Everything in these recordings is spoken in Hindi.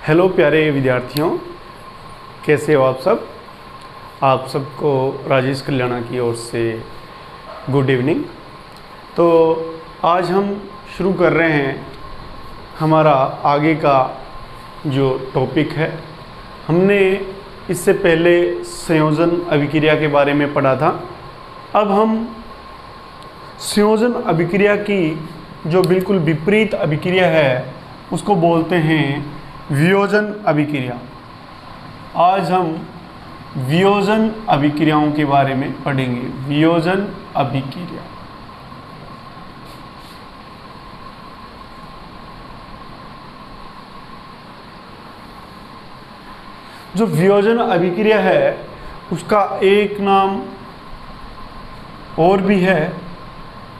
हेलो प्यारे विद्यार्थियों, कैसे हो आप सब। आप सबको राजेश कल्याणा की ओर से गुड इवनिंग। तो आज हम शुरू कर रहे हैं हमारा आगे का जो टॉपिक है। हमने इससे पहले संयोजन अभिक्रिया के बारे में पढ़ा था। अब हम संयोजन अभिक्रिया की जो बिल्कुल विपरीत अभिक्रिया है उसको बोलते हैं वियोजन अभिक्रिया। आज हम वियोजन अभिक्रियाओं के बारे में पढ़ेंगे। वियोजन अभिक्रिया, जो वियोजन अभिक्रिया है उसका एक नाम और भी है।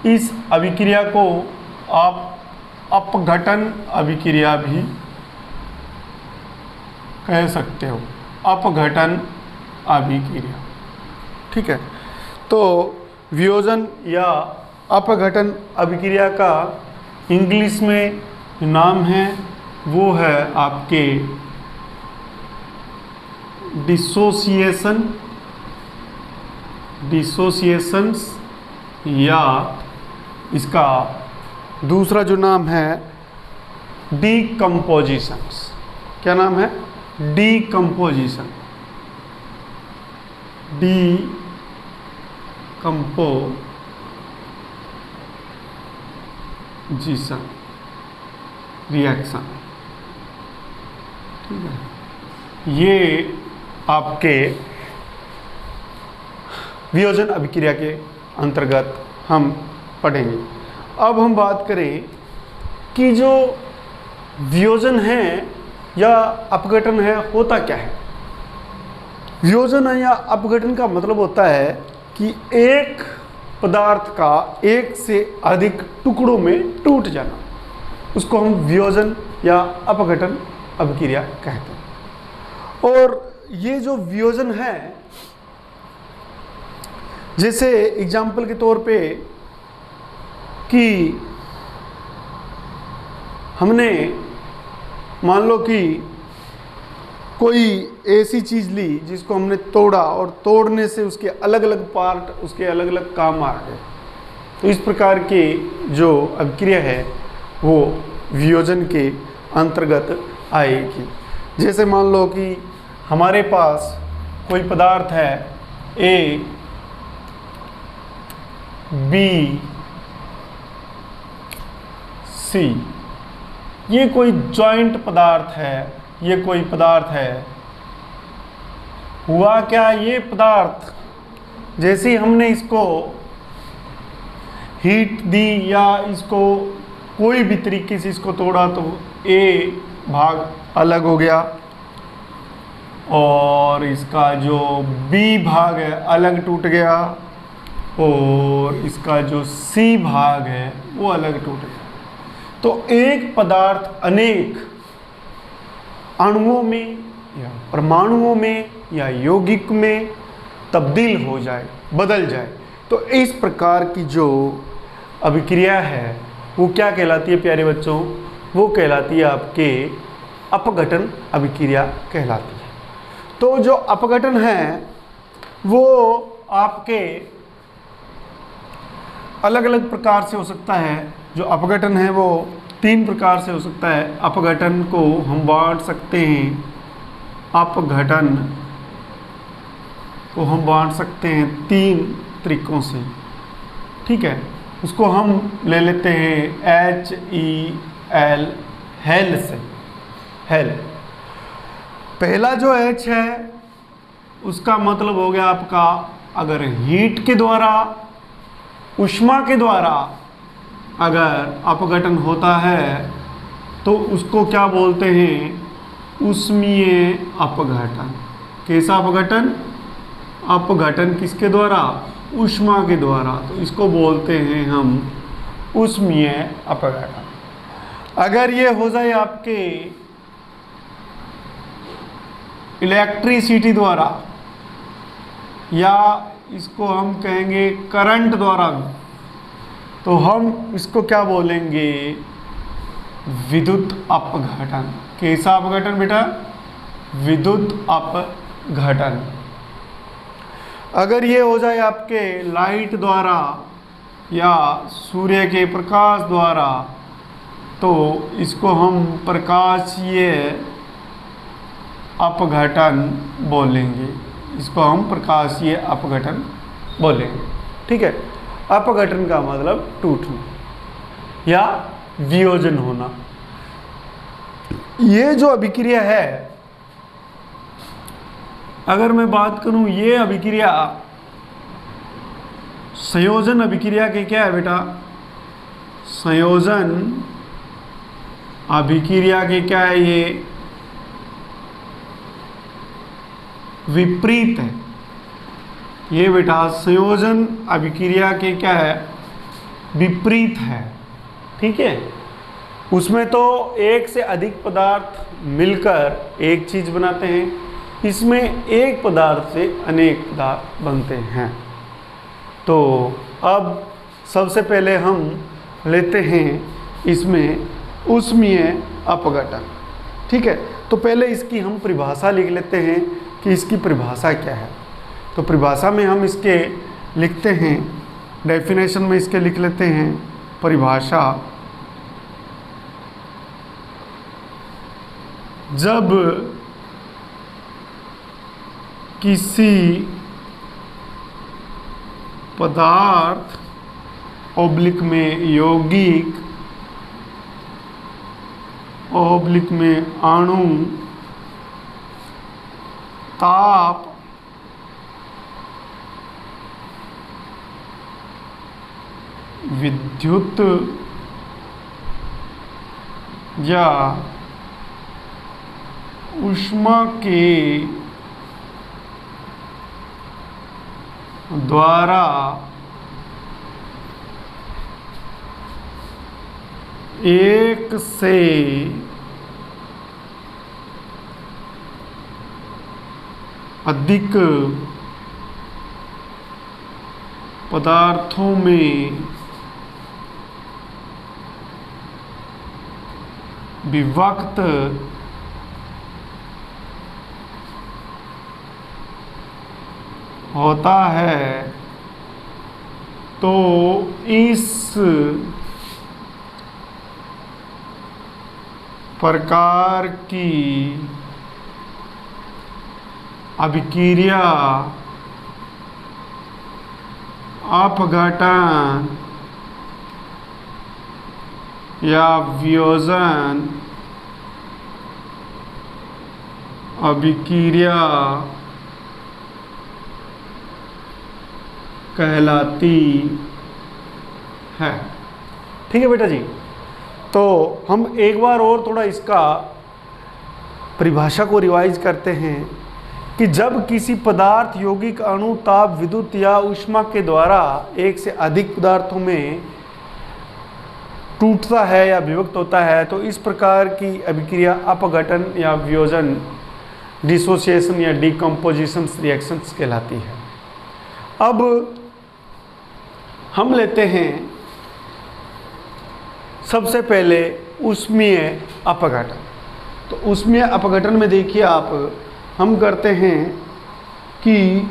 इस अभिक्रिया को आप अपघटन अभिक्रिया भी कह सकते हो। अपघटन अभिक्रिया, ठीक है। तो वियोजन या अपघटन अभिक्रिया का इंग्लिश में नाम है वो है आपके डिसोसिएशंस, या इसका दूसरा जो नाम है डीकम्पोजिशंस। क्या नाम है? डीकम्पोजिशन। डीकम्पोजिशन रिएक्शन, ठीक है। ये आपके वियोजन अभिक्रिया के अंतर्गत हम पढ़ेंगे। अब हम बात करें कि जो वियोजन है या अपघटन है होता क्या है। वियोजन या अपघटन का मतलब होता है कि एक पदार्थ का एक से अधिक टुकड़ों में टूट जाना, उसको हम वियोजन या अपघटन अभिक्रिया कहते हैं। और ये जो वियोजन है, जैसे एग्जाम्पल के तौर पे कि हमने मान लो कि कोई ऐसी चीज़ ली जिसको हमने तोड़ा और तोड़ने से उसके अलग अलग पार्ट उसके अलग अलग काम आ गए, तो इस प्रकार की जो अभिक्रिया है वो वियोजन के अंतर्गत आएगी। जैसे मान लो कि हमारे पास कोई पदार्थ है ए, बी, सी। ये कोई जॉइंट पदार्थ है, ये कोई पदार्थ है। हुआ क्या, ये पदार्थ जैसे ही हमने इसको हीट दी या इसको कोई भी तरीके से इसको तोड़ा तो ए भाग अलग हो गया और इसका जो बी भाग है अलग टूट गया और इसका जो सी भाग है वो अलग टूट गया। तो एक पदार्थ अनेक अणुओं में या परमाणुओं में या यौगिक में तब्दील हो जाए, बदल जाए, तो इस प्रकार की जो अभिक्रिया है वो क्या कहलाती है प्यारे बच्चों? वो कहलाती है आपके अपघटन अभिक्रिया कहलाती है। तो जो अपघटन है वो आपके अलग अलग प्रकार से हो सकता है। जो अपघटन है वो 3 प्रकार से हो सकता है। अपघटन को हम बांट सकते हैं, अपघटन को हम बांट सकते हैं 3 तरीकों से, ठीक है। उसको हम ले लेते हैं HEL, हेल से। हेल, पहला जो H है उसका मतलब हो गया आपका, अगर हीट के द्वारा, ऊष्मा के द्वारा अगर अपघटन होता है तो उसको क्या बोलते हैं? ऊष्मीय अपघटन। कैसा अपघटन? अपघटन किसके द्वारा? ऊष्मा के द्वारा, तो इसको बोलते हैं हम ऊष्मीय अपघटन। अगर ये हो जाए आपके इलेक्ट्रिसिटी द्वारा या इसको हम कहेंगे करंट द्वारा, तो हम इसको क्या बोलेंगे? विद्युत अपघटन। कैसा अपघटन बेटा? विद्युत अपघटन। अगर ये हो जाए आपके लाइट द्वारा या सूर्य के प्रकाश द्वारा तो इसको हम प्रकाशीय अपघटन बोलेंगे। इसको हम प्रकाशीय अपघटन बोलेंगे। ठीक है। अपघटन का मतलब टूटना या वियोजन होना। ये जो अभिक्रिया है, अगर मैं बात करूं, ये अभिक्रिया संयोजन अभिक्रिया के क्या है बेटा? संयोजन अभिक्रिया के क्या है? ये विपरीत है। ये बेटा संयोजन अभिक्रिया के क्या है? विपरीत है। ठीक है। उसमें तो एक से अधिक पदार्थ मिलकर एक चीज बनाते हैं, इसमें एक पदार्थ से अनेक पदार्थ बनते हैं। तो अब सबसे पहले हम लेते हैं इसमें ऊष्मीय अपघटन। ठीक है। तो पहले इसकी हम परिभाषा लिख लेते हैं कि इसकी परिभाषा क्या है। तो परिभाषा में हम इसके लिखते हैं, डेफिनेशन में इसके लिख लेते हैं परिभाषा। जब किसी पदार्थ ऑब्लिक में यौगिक ऑब्लिक में अणु ताप विद्युत या ऊष्मा के द्वारा एक से अधिक पदार्थों में विभक्त होता है तो इस प्रकार की अभिक्रिया अपघटन या वियोजन अभिक्रिया कहलाती है। ठीक है बेटा जी। तो हम एक बार और थोड़ा इसका परिभाषा को रिवाइज करते हैं कि जब किसी पदार्थ यौगिक अणु ताप विद्युत या ऊष्मा के द्वारा एक से अधिक पदार्थों में टूटता है या विभक्त होता है तो इस प्रकार की अभिक्रिया अपघटन या वियोजन डिसोसिएशन या डिकम्पोजिशन रिएक्शंस कहलाती है। अब हम लेते हैं सबसे पहले ऊष्मीय अपघटन। तो ऊष्मीय अपघटन में देखिए आप, हम करते हैं कि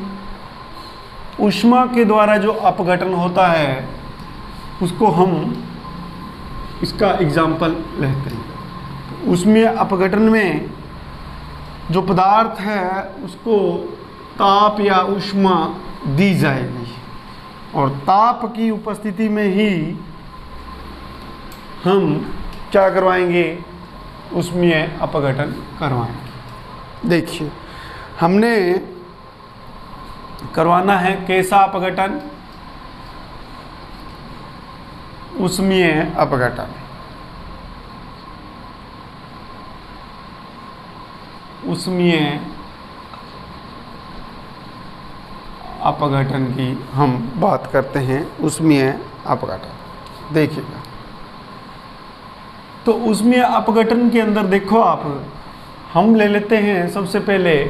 ऊष्मा के द्वारा जो अपघटन होता है उसको हम इसका एग्जाम्पल लेते हैं। तो ऊष्मीय अपघटन में जो पदार्थ है उसको ताप या ऊष्मा दी जाएगी और ताप की उपस्थिति में ही हम क्या करवाएंगे? ऊष्मीय अपघटन करवाएंगे। देखिए हमने करवाना है कैसा अपघटन? ऊष्मीय अपघटन। ऊष्मीय अपघटन की हम बात करते हैं। ऊष्मीय अपघटन देखिएगा। तो ऊष्मीय अपघटन के अंदर देखो आप, हम ले लेते हैं सबसे पहले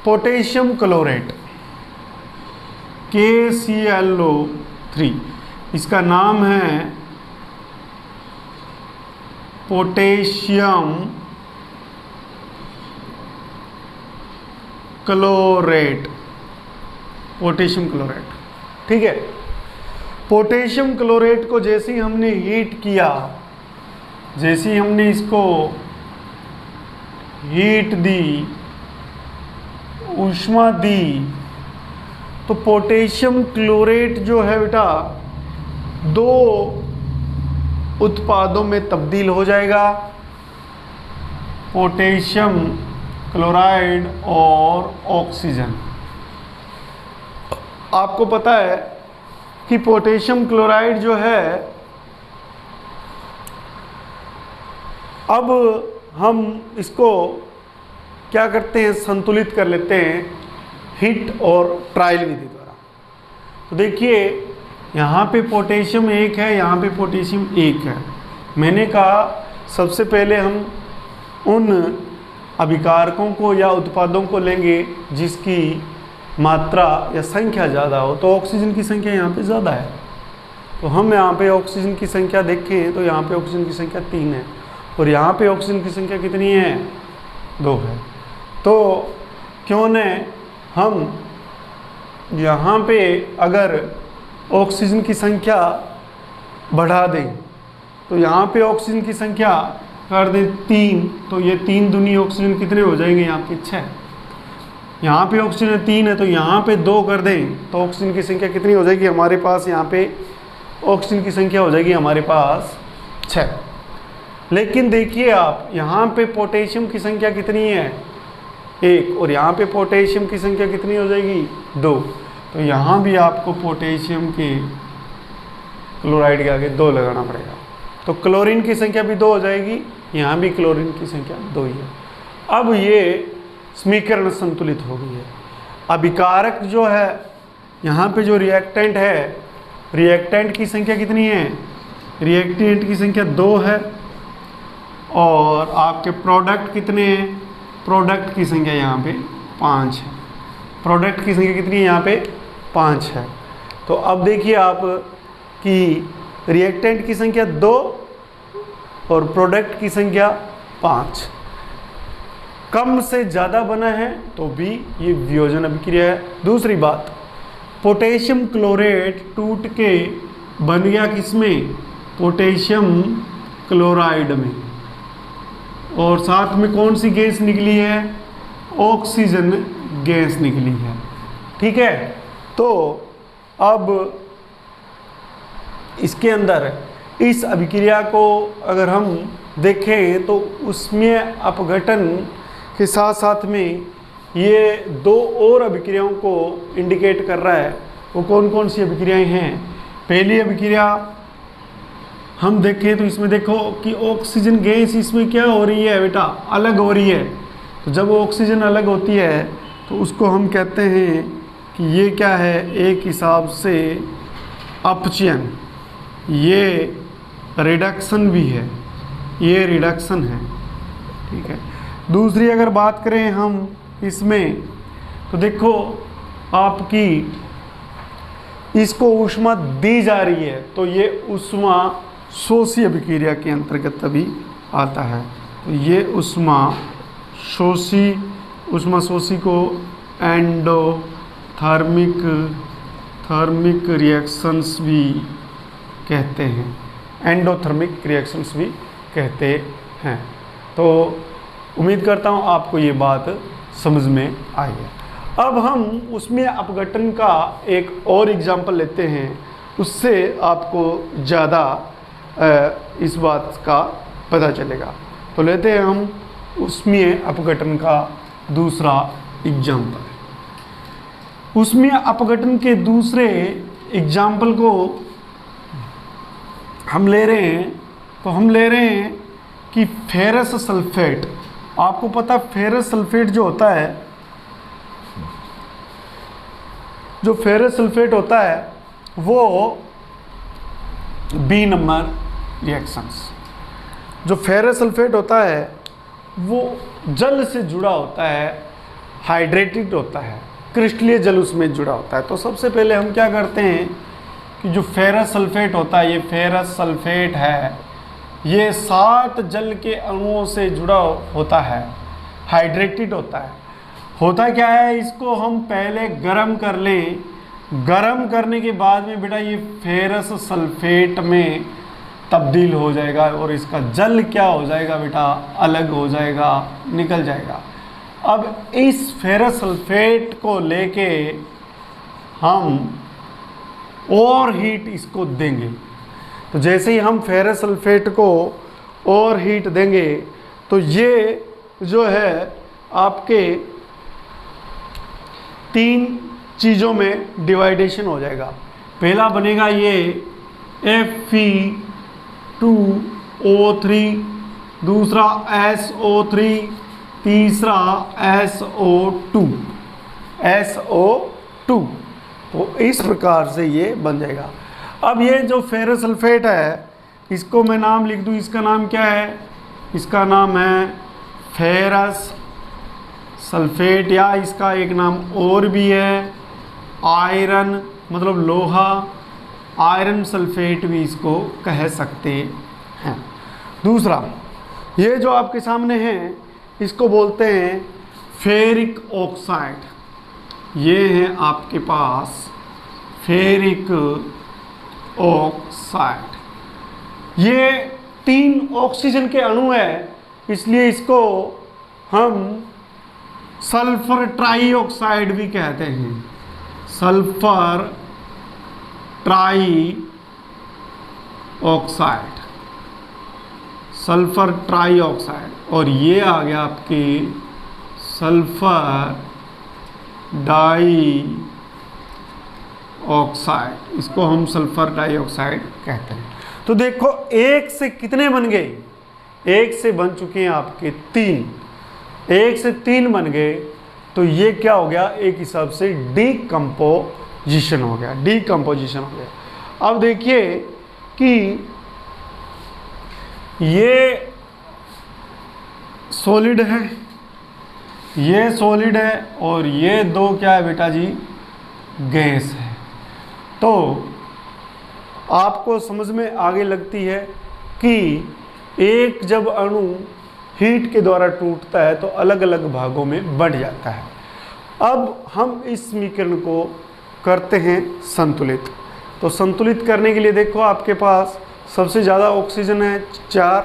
पोटेशियम क्लोरेट KClO3। इसका नाम है पोटेशियम क्लोरेट, पोटेशियम क्लोरेट, ठीक है। पोटेशियम क्लोरेट को जैसे ही हमने हीट किया, जैसे ही हमने इसको हीट दी, ऊष्मा दी, तो पोटेशियम क्लोरेट जो है बेटा दो उत्पादों में तब्दील हो जाएगा, पोटेशियम क्लोराइड और ऑक्सीजन। आपको पता है कि पोटेशियम क्लोराइड जो है, अब हम इसको क्या करते हैं, संतुलित कर लेते हैं हिट और ट्रायल विधि द्वारा। तो देखिए यहाँ पे पोटेशियम 1 है, यहाँ पे पोटेशियम 1 है। मैंने कहा सबसे पहले हम उन अभिकारकों को या उत्पादों को लेंगे जिसकी मात्रा या संख्या ज़्यादा हो। तो ऑक्सीजन की संख्या यहाँ पे ज़्यादा है, तो हम यहाँ पे ऑक्सीजन की संख्या देखें तो यहाँ पे ऑक्सीजन की संख्या 3 है और यहाँ पे ऑक्सीजन की संख्या कितनी है, 2 है। तो क्यों न हम यहाँ पे अगर ऑक्सीजन की संख्या बढ़ा दें, तो यहाँ पे ऑक्सीजन की संख्या कर दें 3, तो ये 3 दूनी ऑक्सीजन कितने हो जाएंगे, यहाँ पे 6। यहाँ पे ऑक्सीजन 3 है तो यहाँ पे 2 कर दें तो ऑक्सीजन की संख्या कितनी हो जाएगी हमारे पास, यहाँ पे ऑक्सीजन की संख्या हो जाएगी हमारे पास 6। लेकिन देखिए आप यहाँ पे पोटेशियम की संख्या कितनी है, 1, और यहाँ पे पोटेशियम की संख्या कितनी हो जाएगी, 2। तो यहाँ भी आपको पोटेशियम के क्लोराइड के आगे 2 लगाना पड़ेगा। तो क्लोरीन की संख्या भी 2 हो जाएगी, यहाँ भी क्लोरीन की संख्या 2 ही है। अब ये समीकरण संतुलित हो गई है। अभिकारक जो है, यहाँ पे जो रिएक्टेंट है, रिएक्टेंट की संख्या कितनी है, रिएक्टेंट की संख्या 2 है, और आपके प्रोडक्ट कितने हैं, प्रोडक्ट की संख्या यहाँ पे 5 है। प्रोडक्ट की संख्या कितनी है, यहाँ पे 5 है। तो अब देखिए आप कि रिएक्टेंट की संख्या 2 और प्रोडक्ट की संख्या 5, कम से ज़्यादा बना है तो भी ये वियोजन अभिक्रिया है। दूसरी बात, पोटेशियम क्लोरेट टूट के बन गया किसमें, पोटेशियम क्लोराइड में, और साथ में कौन सी गैस निकली है, ऑक्सीजन गैस निकली है, ठीक है। तो अब इसके अंदर इस अभिक्रिया को अगर हम देखें तो उसमें अपघटन के साथ साथ में ये 2 और अभिक्रियाओं को इंडिकेट कर रहा है। वो कौन कौन सी अभिक्रियाएं हैं। पहली अभिक्रिया हम देखें तो इसमें देखो कि ऑक्सीजन गैस इसमें क्या हो रही है बेटा, अलग हो रही है। तो जब ऑक्सीजन अलग होती है तो उसको हम कहते हैं कि ये क्या है, एक हिसाब से अपचयन, ये रिडक्शन भी है, ये रिडक्शन है, ठीक है। दूसरी अगर बात करें हम इसमें तो देखो आपकी इसको ऊष्मा दी जा रही है तो ये ऊष्मा शोषी अभिक्रिया के अंतर्गत अभी आता है। तो ये ऊष्मा शोषी को थर्मिक रिएक्शंस भी कहते हैं, एंडोथर्मिक रिएक्शंस भी कहते हैं। तो उम्मीद करता हूँ आपको ये बात समझ में आई है। अब हम उसमें अपघटन का एक और एग्जाम्पल लेते हैं, उससे आपको ज़्यादा इस बात का पता चलेगा। तो लेते हैं हम उसमें अपघटन का दूसरा एग्जाम्पल। उसमें अपघटन के दूसरे एग्जाम्पल को हम ले रहे हैं, तो हम ले रहे हैं कि फेरस सल्फेट। आपको पता फेरस सल्फेट जो होता है, जो फेरस सल्फेट होता है वो बी नंबर रिएक्शंस, जो फेरस सल्फेट होता है वो जल से जुड़ा होता है, हाइड्रेटेड होता है, क्रिस्टलीय जल उसमें जुड़ा होता है। तो सबसे पहले हम क्या करते हैं कि जो फेरस सल्फेट होता है, ये फेरस सल्फेट है, ये 7 जल के अणुओं से जुड़ा होता है, हाइड्रेटेड होता है। होता क्या है, इसको हम पहले गर्म कर लें, गर्म करने के बाद में बेटा ये फेरस सल्फेट में तब्दील हो जाएगा और इसका जल क्या हो जाएगा बेटा, अलग हो जाएगा, निकल जाएगा। अब इस फेरस सल्फेट को लेके हम और हीट इसको देंगे। तो जैसे ही हम फेरस सल्फेट को और हीट देंगे तो ये जो है आपके 3 चीज़ों में डिवाइडेशन हो जाएगा। पहला बनेगा ये Fe2O3, दूसरा SO3, तीसरा SO2। तो इस प्रकार से ये बन जाएगा। अब ये जो फेरस सल्फेट है इसको मैं नाम लिख दूँ, इसका नाम क्या है, इसका नाम है फेरस सल्फेट, या इसका एक नाम और भी है आयरन, मतलब लोहा, आयरन सल्फेट भी इसको कह सकते हैं। दूसरा ये जो आपके सामने है इसको बोलते हैं फेरिक ऑक्साइड। ये है आपके पास फेरिक ऑक्साइड। ये 3 ऑक्सीजन के अणु है, इसलिए इसको हम सल्फर ट्राईऑक्साइड भी कहते हैं, सल्फर ट्राईऑक्साइड, सल्फर ट्राईऑक्साइड। और ये आ गया आपके सल्फर डाई ऑक्साइड, इसको हम सल्फर डाइऑक्साइड कहते हैं। तो देखो 1 से कितने बन गए, 1 से बन चुके हैं आपके 3, 1 से 3 बन गए। तो ये क्या हो गया, एक हिसाब से डीकम्पोजिशन हो गया, डीकम्पोजिशन हो गया। अब देखिए कि ये सॉलिड है, ये सॉलिड है और ये 2 क्या है बेटा जी, गैस है। तो आपको समझ में आगे लगती है कि एक जब अणु हीट के द्वारा टूटता है तो अलग अलग भागों में बढ़ जाता है। अब हम इस समीकरण को करते हैं संतुलित। तो संतुलित करने के लिए देखो आपके पास सबसे ज़्यादा ऑक्सीजन है 4,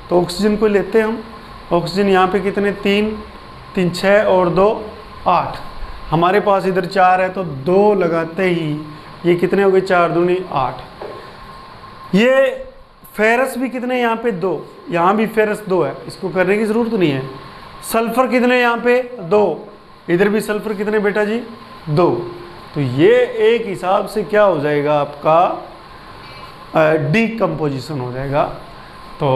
तो ऑक्सीजन को लेते हैं हम। ऑक्सीजन यहाँ पे कितने, 3 6 और 2 8। हमारे पास इधर 4 है तो 2 लगाते ही ये कितने हो गए, 4 दूनी 8। ये फेरस भी कितने यहाँ पे 2, यहाँ भी फेरस 2 है, इसको करने की ज़रूरत नहीं है। सल्फर कितने यहाँ पे 2, इधर भी सल्फर कितने बेटा जी 2। तो ये एक हिसाब से क्या हो जाएगा आपका, डीकम्पोजिशन हो जाएगा। तो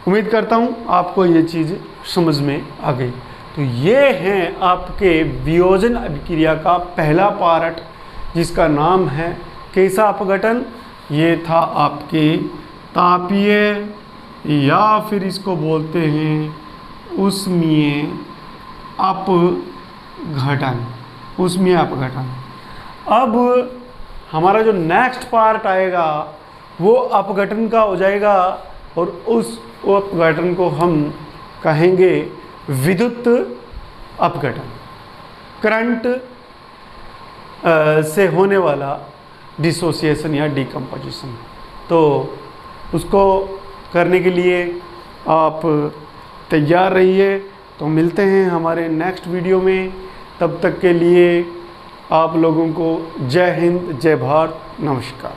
उम्मीद करता हूँ आपको ये चीज़ समझ में आ गई। तो ये हैं आपके वियोजन अभिक्रिया का पहला पार्ट, जिसका नाम है कैसा अपघटन। ये था आपके तापीय या फिर इसको बोलते हैं ऊष्मीय अपघटन, ऊष्मीय अपघटन। अब हमारा जो नेक्स्ट पार्ट आएगा वो अपघटन का हो जाएगा और उस अपघटन को हम कहेंगे विद्युत अपघटन, करंट से होने वाला डिसोसिएशन या डीकम्पोजिशन। तो उसको करने के लिए आप तैयार रहिए। तो मिलते हैं हमारे नेक्स्ट वीडियो में, तब तक के लिए आप लोगों को जय हिंद, जय भारत, नमस्कार।